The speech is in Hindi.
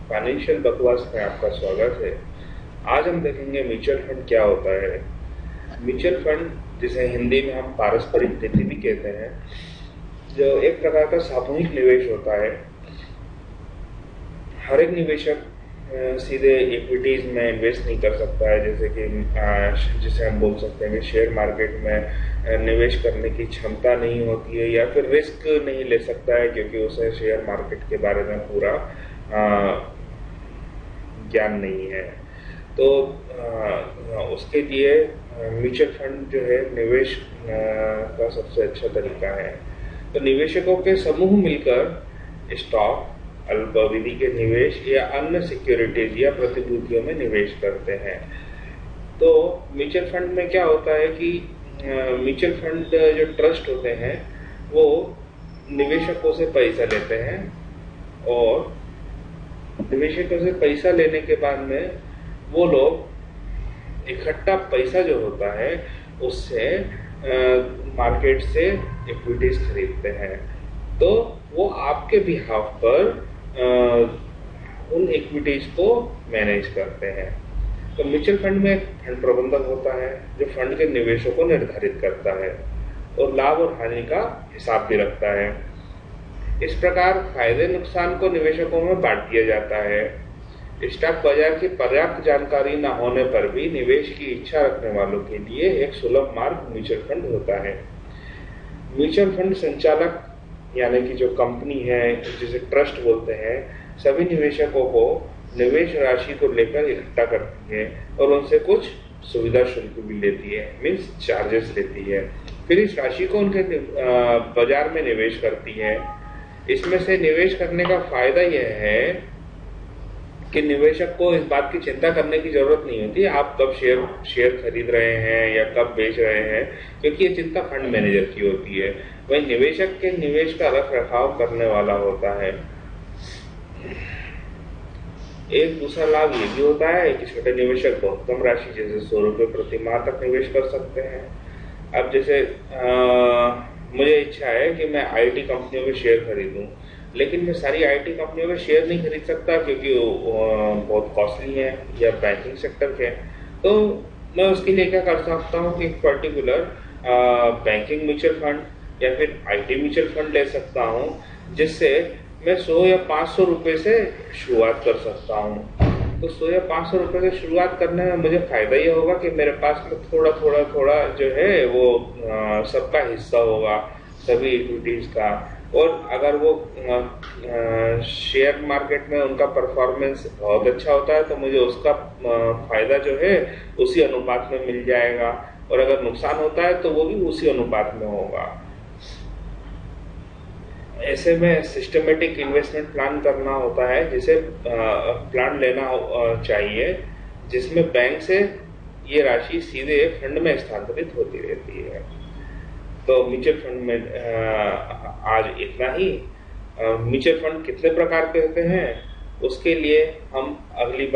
फाइनेंशियल बकवास में आपका स्वागत है। आज हम देखेंगे म्यूचुअल फंड क्या होता है। म्यूचुअल फंड, जिसे हिंदी में हम पारस्परिक निधि भी कहते हैं, जो एक प्रकार का सामूहिक निवेश होता है। हर एक निवेशक सीधे इक्विटीज में इन्वेस्ट नहीं कर सकता है, जैसे कि जिसे हम बोल सकते हैं कि शेयर मार्केट में निवेश करने की क्षमता नहीं होती है, या फिर रिस्क नहीं ले सकता है क्योंकि उसे शेयर मार्केट के बारे में पूरा ज्ञान नहीं है। तो उसके लिए म्यूचुअल फंड जो है निवेश का सबसे अच्छा तरीका है। तो निवेशकों के समूह मिलकर स्टॉक, अल्पावधि के निवेश या अन्य सिक्योरिटीज या प्रतिभूतियों में निवेश करते हैं। तो म्यूचुअल फंड में क्या होता है कि म्यूचुअल फंड जो ट्रस्ट होते हैं वो निवेशकों से पैसा लेते हैं, और निवेशकों से पैसा लेने के बाद में वो लोग इकट्ठा पैसा जो होता है उससे मार्केट से इक्विटीज खरीदते हैं। तो वो आपके बिहाफ पर उन इक्विटीज को मैनेज करते हैं। तो म्यूचुअल फंड में फंड प्रबंधक होता है जो फंड के निवेशों को निर्धारित करता है और लाभ और हानि का हिसाब भी रखता है। इस प्रकार फायदे नुकसान को निवेशकों में बांट दिया जाता है। स्टॉक बाजार की पर्याप्त जानकारी न होने पर भी निवेश की इच्छा रखने वालों के लिए एक सुलभ मार्ग म्यूचुअल फंड होता है। म्यूचुअल फंड संचालक यानी कि जो कंपनी है, जिसे ट्रस्ट बोलते हैं, सभी निवेशकों को निवेश राशि को लेकर इकट्ठा करती है और उनसे कुछ सुविधा शुल्क भी लेती है, मीन्स चार्जेस लेती है। फिर इस राशि को उनके बाजार में निवेश करती है। इसमें से निवेश करने का फायदा यह है कि निवेशक को इस बात की चिंता करने की जरूरत नहीं होती आप कब शेयर खरीद रहे हैं या कब बेच रहे हैं, क्योंकि ये चिंता फंड मैनेजर की होती है। वही निवेशक के निवेश का रख रखाव करने वाला होता है। एक दूसरा लाभ ये भी होता है कि छोटे निवेशक बहुत कम राशि, जैसे 100 रुपये प्रति माह तक निवेश कर सकते हैं। अब जैसे मुझे इच्छा है कि मैं आईटी कंपनियों में शेयर खरीदूं, लेकिन मैं सारी आईटी कंपनियों में शेयर नहीं खरीद सकता क्योंकि वो बहुत कॉस्टली है या बैंकिंग सेक्टर के। तो मैं उसके लिए क्या कर सकता हूँ कि एक पर्टिकुलर बैंकिंग म्यूचुअल फंड या फिर आईटी म्यूचुअल फंड ले सकता हूँ, जिससे मैं 100 या 500 रुपये से शुरुआत कर सकता हूँ। तो 100 या 500 रुपये से शुरुआत करने में मुझे फायदा ये होगा कि मेरे पास में थोड़ा जो है वो सबका हिस्सा होगा, सभी इक्विटीज का। और अगर वो शेयर मार्केट में उनका परफॉर्मेंस बहुत अच्छा होता है तो मुझे उसका फायदा जो है उसी अनुपात में मिल जाएगा, और अगर नुकसान होता है तो वो भी उसी अनुपात में होगा। ऐसे में सिस्टमेटिक इन्वेस्टमेंट प्लान करना होता है, जिसे प्लान लेना चाहिए, जिसमें बैंक से ये राशि सीधे फंड में स्थानांतरित होती रहती है। तो म्यूचुअल फंड में आज इतना ही। म्यूचुअल फंड कितने प्रकार के होते हैं उसके लिए हम अगली बार